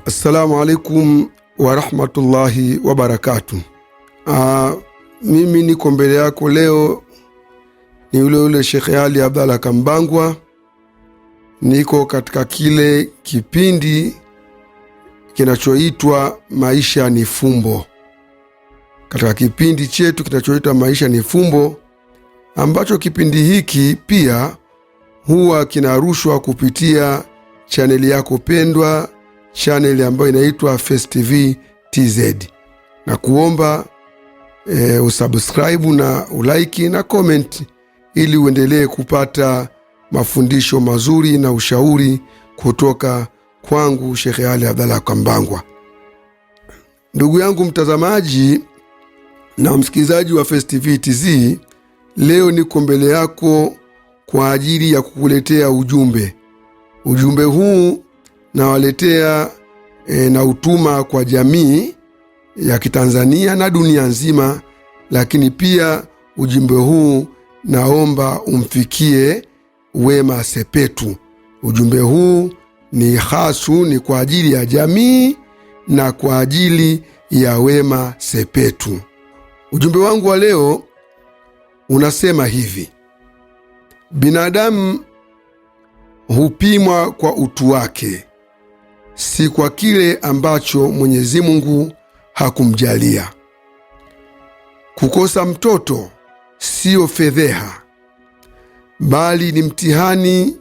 Assalamu alaikum wa rahmatullahi wa barakatuh. Mimi niko mbele yako leo ni ule Sheikh Ali Abdalla Kambangwa. Niko katika kile kipindi kinachoitwa Maisha ni Fumbo. Katika kipindi chetu kinachoitwa Maisha ni Fumbo, ambacho kipindi hiki pia huwa kinarushwa kupitia chaneli yako pendwa, chaneli ambayo inaitwa Face TV TZ. Na kuomba usubscribe na ulike na comment ili uendelee kupata mafundisho mazuri na ushauri kutoka kwangu Sheikh Ali Abdalla Kambangwa. Ndugu yangu mtazamaji na msikilizaji wa Face TV TZ, leo niko mbele yako kwa ajili ya kukuletea ujumbe. Ujumbe huu nawaletea na utuma kwa jamii ya Kitanzania na dunia nzima, lakini pia ujumbe huu naomba umfikie Wema Sepetu. Ujumbe huu ni hasu, ni kwa ajili ya jamii na kwa ajili ya Wema Sepetu. Ujumbe wangu wa leo unasema hivi: binadamu hupimwa kwa utu wake, si kwa kile ambacho Mwenyezi Mungu hakumjalia. Kukosa mtoto sio fedheha, bali ni mtihani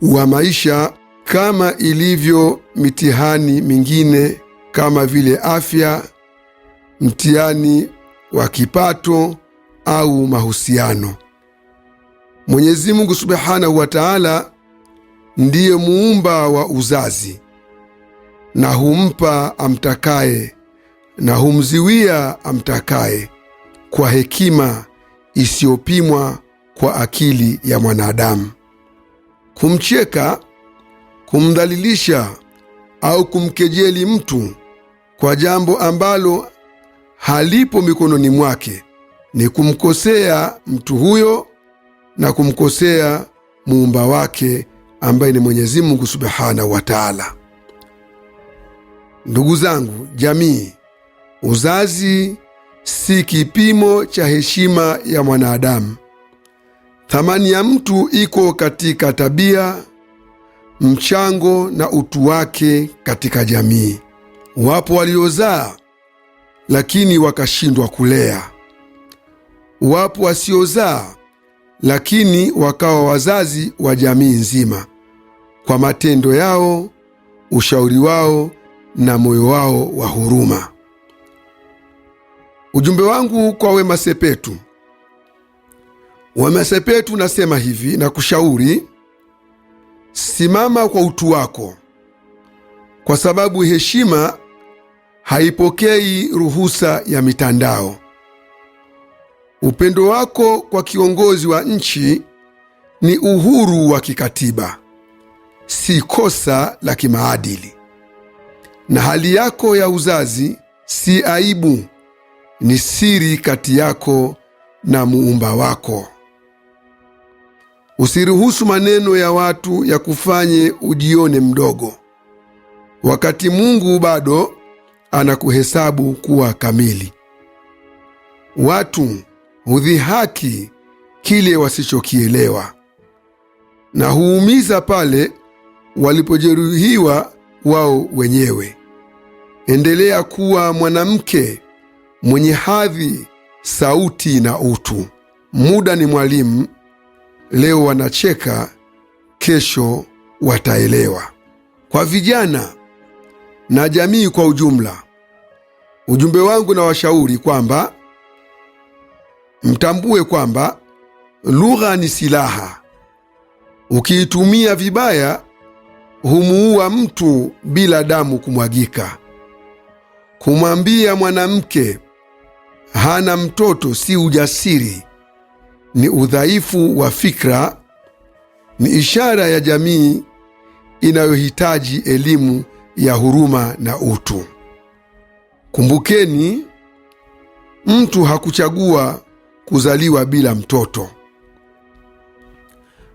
wa maisha kama ilivyo mitihani mingine kama vile afya, mtihani wa kipato au mahusiano. Mwenyezi Mungu Subhanahu wa Ta'ala ndiye muumba wa uzazi, na humpa amtakaye na humziwia amtakaye kwa hekima isiyopimwa kwa akili ya mwanadamu. Kumcheka, kumdhalilisha au kumkejeli mtu kwa jambo ambalo halipo mikononi mwake ni kumkosea mtu huyo na kumkosea muumba wake ambaye ni Mwenyezi Mungu Subhanahu wa Ta'ala. Ndugu zangu, jamii, uzazi si kipimo cha heshima ya mwanadamu. Thamani ya mtu iko katika tabia, mchango na utu wake katika jamii. Wapo waliozaa lakini wakashindwa kulea. Wapo wasiozaa lakini wakawa wazazi wa jamii nzima kwa matendo yao, ushauri wao na moyo wao wa huruma. Ujumbe wangu kwa Wema Sepetu. Wema Sepetu nasema hivi na kushauri: simama kwa utu wako, kwa sababu heshima haipokei ruhusa ya mitandao. Upendo wako kwa kiongozi wa nchi ni uhuru wa kikatiba, si kosa la kimaadili. Na hali yako ya uzazi si aibu, ni siri kati yako na muumba wako. Usiruhusu maneno ya watu ya kufanye ujione mdogo, wakati Mungu bado anakuhesabu kuwa kamili. Watu hudhihaki kile wasichokielewa na huumiza pale walipojeruhiwa wao wenyewe. Endelea kuwa mwanamke mwenye hadhi, sauti na utu. Muda ni mwalimu. Leo wanacheka, kesho wataelewa. Kwa vijana na jamii kwa ujumla, ujumbe wangu na washauri kwamba mtambue kwamba lugha ni silaha. Ukiitumia vibaya humuua mtu bila damu kumwagika. Kumwambia mwanamke hana mtoto si ujasiri, ni udhaifu wa fikra, ni ishara ya jamii inayohitaji elimu ya huruma na utu. Kumbukeni, mtu hakuchagua kuzaliwa bila mtoto.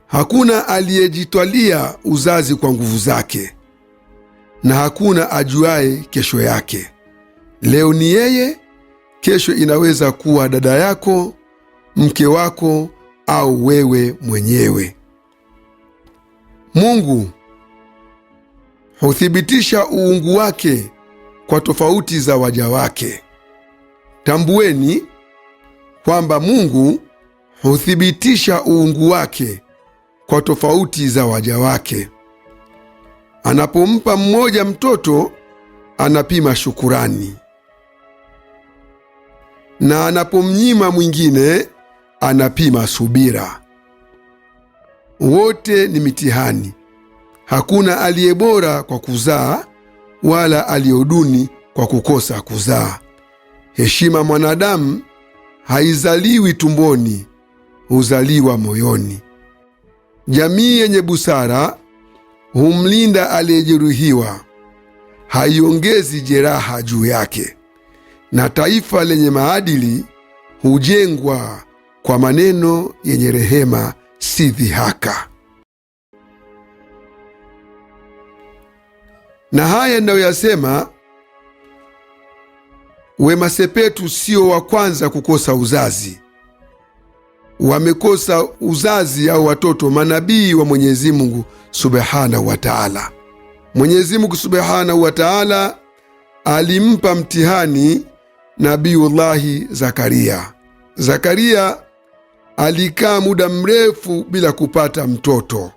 Hakuna aliyejitwalia uzazi kwa nguvu zake. na hakuna ajuaye kesho yake. Leo ni yeye, kesho inaweza kuwa dada yako, mke wako au wewe mwenyewe. Mungu huthibitisha uungu wake kwa tofauti za waja wake. Tambueni kwamba Mungu huthibitisha uungu wake kwa tofauti za waja wake. Anapompa mmoja mtoto, anapima shukurani, na anapomnyima mwingine, anapima subira. Wote ni mitihani. Hakuna aliye bora kwa kuzaa wala aliyoduni kwa kukosa kuzaa. Heshima mwanadamu haizaliwi tumboni, huzaliwa moyoni. Jamii yenye busara humlinda aliyejeruhiwa, haiongezi jeraha juu yake. Na taifa lenye maadili hujengwa kwa maneno yenye rehema, si dhihaka. Na haya ninayoyasema, Wema Sepetu sio wa kwanza kukosa uzazi. Wamekosa uzazi au watoto manabii wa Mwenyezi Mungu Subhanahu wa Ta'ala. Mwenyezi Mungu Subhanahu wa Ta'ala alimpa mtihani Nabiullahi Zakaria. Zakaria alikaa muda mrefu bila kupata mtoto.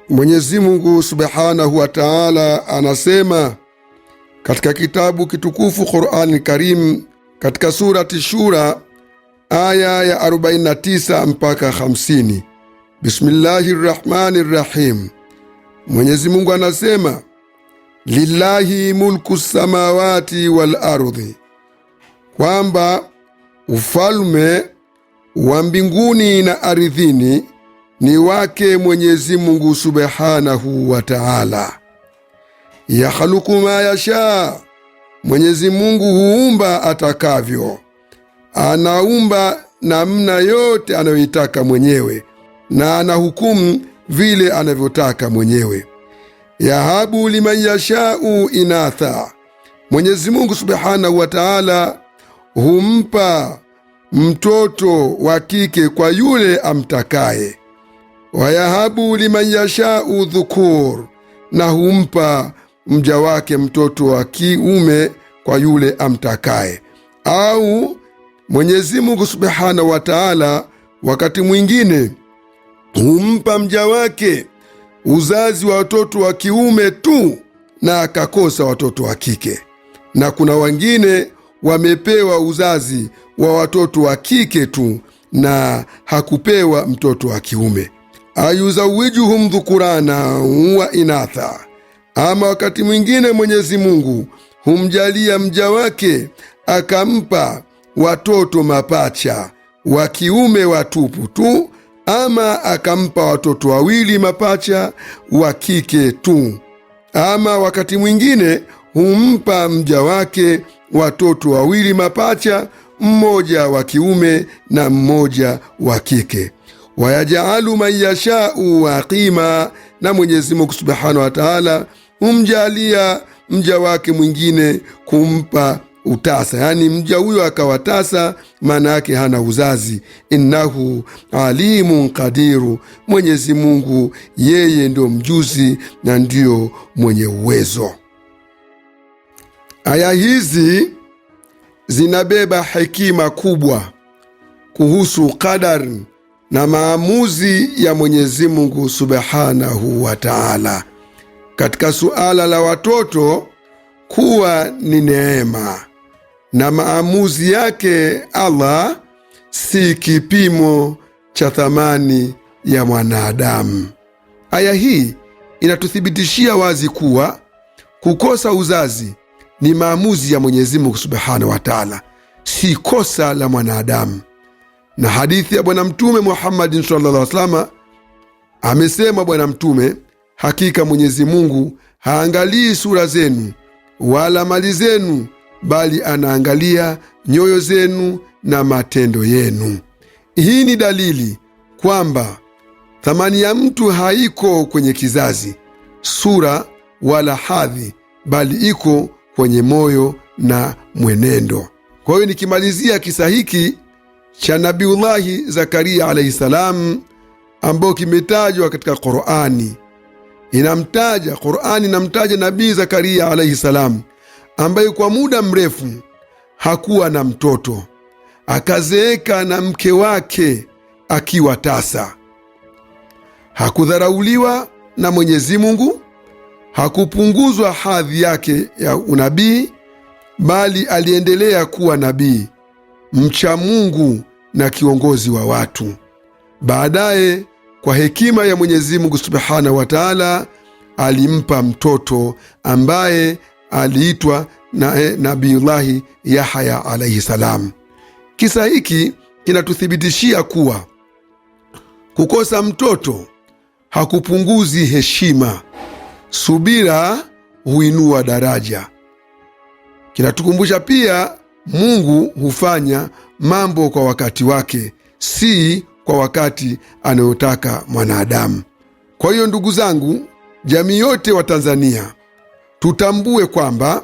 Mwenyezi Mungu Subhanahu wa Ta'ala anasema katika kitabu kitukufu Qur'an Karim, katika surati Shura aya ya 49 mpaka 50. Bismillahirrahmanirrahim. Mwenyezi Mungu anasema, lillahi mulku samawati wal ardhi, kwamba ufalme wa mbinguni na ardhini ni wake Mwenyezi Mungu Subhanahu wa Ta'ala. Yakhluqu ma yasha, Mwenyezi Mungu huumba atakavyo. Anaumba namna yote anayoitaka mwenyewe, na anahukumu vile anavyotaka mwenyewe. Yahabu liman yashau inatha, Mwenyezi Mungu Subhanahu wa Ta'ala humpa mtoto wa kike kwa yule amtakaye. Wayahabu liman yashau dhukur, na humpa mja wake mtoto wa kiume kwa yule amtakaye. Au Mwenyezi Mungu Subhanahu wa Ta'ala wakati mwingine humpa mja wake uzazi wa watoto wa kiume tu na akakosa watoto wa kike. Na kuna wengine wamepewa uzazi wa watoto wa kike tu na hakupewa mtoto wa kiume. Ayuzawijuhum dhukurana wa inatha, ama wakati mwingine Mwenyezi Mungu humjalia mja wake akampa watoto mapacha wa kiume watupu tu, ama akampa watoto wawili mapacha wa kike tu. Ama wakati mwingine humpa mja wake watoto wawili mapacha, mmoja wa kiume na mmoja wa kike. Wayajaalu man yashau aqima, na Mwenyezi Mungu Subhanahu wa Ta'ala humjalia mja wake mwingine kumpa utasa, yani mja huyo akawatasa, maana yake hana uzazi. Innahu alimun qadiru, Mwenyezi Mungu yeye ndio mjuzi na ndio mwenye uwezo. Aya hizi zinabeba hekima kubwa kuhusu qadar na maamuzi ya Mwenyezi Mungu Subhanahu wa Ta'ala katika suala la watoto kuwa ni neema, na maamuzi yake Allah si kipimo cha thamani ya mwanadamu. Aya hii inatuthibitishia wazi kuwa kukosa uzazi ni maamuzi ya Mwenyezi Mungu Subhanahu wa Ta'ala, si kosa la mwanadamu. Na hadithi ya Bwana Mtume Muhammad sallallahu alaihi wasallam amesema Bwana Mtume, hakika Mwenyezi Mungu haangalii sura zenu wala mali zenu, bali anaangalia nyoyo zenu na matendo yenu. Hii ni dalili kwamba thamani ya mtu haiko kwenye kizazi, sura wala hadhi, bali iko kwenye moyo na mwenendo. Kwa hiyo nikimalizia kisa hiki cha Nabiullahi Zakaria alayhi salam ambao kimetajwa katika Qur'ani, Qur'ani inamtaja Nabii Zakaria alayhi salam ambaye kwa muda mrefu hakuwa na mtoto, akazeeka na mke wake akiwa tasa. Hakudharauliwa na Mwenyezi Mungu, hakupunguzwa hadhi yake ya unabii, bali aliendelea kuwa nabii, mcha Mungu na kiongozi wa watu. Baadaye kwa hekima ya Mwenyezi Mungu Subhanahu wa Ta'ala alimpa mtoto ambaye aliitwa Nabiullahi Yahya alayhi salam. Kisa hiki kinatuthibitishia kuwa kukosa mtoto hakupunguzi heshima. Subira huinua daraja. Kinatukumbusha pia Mungu hufanya mambo kwa wakati wake, si kwa wakati anayotaka mwanadamu. Kwa hiyo ndugu zangu, jamii yote wa Tanzania, tutambue kwamba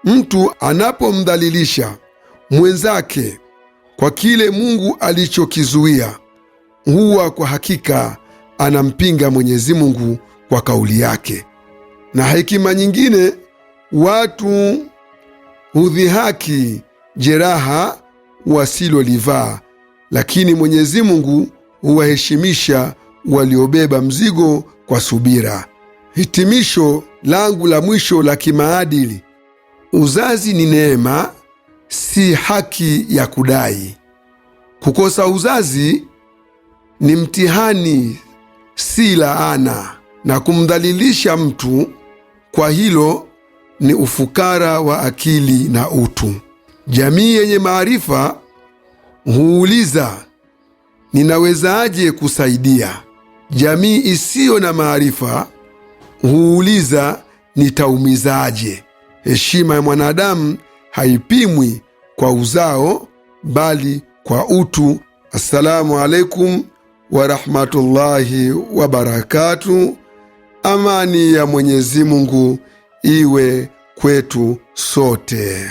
mtu anapomdhalilisha mwenzake kwa kile Mungu alichokizuia, huwa kwa hakika anampinga Mwenyezi Mungu kwa kauli yake. Na hekima nyingine, watu hudhihaki jeraha wasilolivaa, lakini Mwenyezi Mungu huwaheshimisha waliobeba mzigo kwa subira. Hitimisho langu la mwisho la kimaadili: uzazi ni neema, si haki ya kudai. Kukosa uzazi ni mtihani, si laana, na kumdhalilisha mtu kwa hilo ni ufukara wa akili na utu. Jamii yenye maarifa huuliza, ninawezaje kusaidia? Jamii isiyo na maarifa huuliza, nitaumizaje? Heshima ya mwanadamu haipimwi kwa uzao, bali kwa utu. Assalamu alaikum wa rahmatullahi wa barakatuh. Amani ya Mwenyezi Mungu iwe kwetu sote.